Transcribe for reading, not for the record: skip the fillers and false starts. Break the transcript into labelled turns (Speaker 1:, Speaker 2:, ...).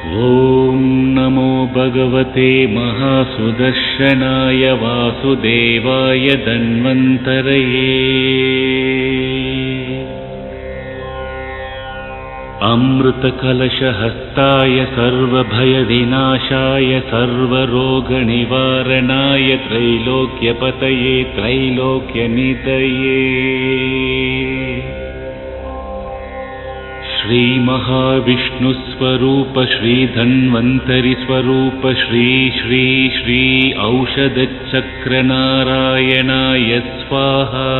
Speaker 1: ॐ नमो भगवते महासुदर्शनाय वासुदेवाय धन्वन्तरये। अमृतकलशहस्ताय सर्वभयविनाशाय सर्वरोगनिवारणाय त्रैलोक्यपतये त्रैलोक्यनिधये श्रीमहाविष्णुस्वरूप श्रीधन्वन्तरिस्वरूप श्री श्री श्री औषधचक्रनारायणाय स्वाहा।